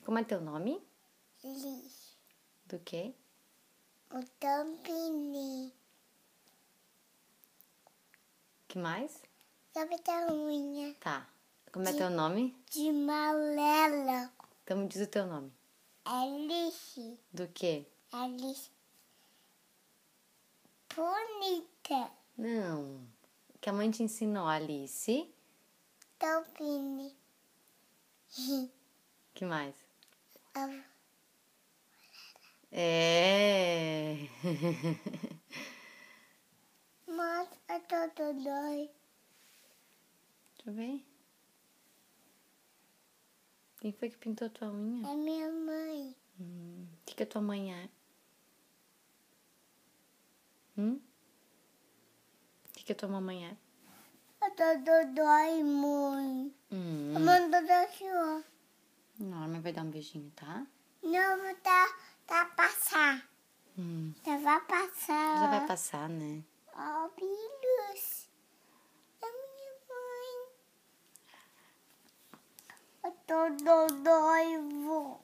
Como é teu nome? Liz. Do quê? O tampini. Que mais? Sabe da unha? Tá. Como é teu nome? De malela. Então me diz o teu nome. Alice. Do quê? Alice. Bonita. Não. Que a mãe te ensinou, Alice. Tampini. Que mais? É. Mas eu tô dói. Deixa eu ver. Quem foi que pintou tua unha? É minha mãe. O que a tua mãe é? O que a tua mamãe é? Eu tô dói muito. Eu mando da sua. Não, a mãe vai dar um beijinho, tá? Não, tá passar. Vai passar. Já vai passar, né? Ó, filhos. É minha mãe. Eu tô doido.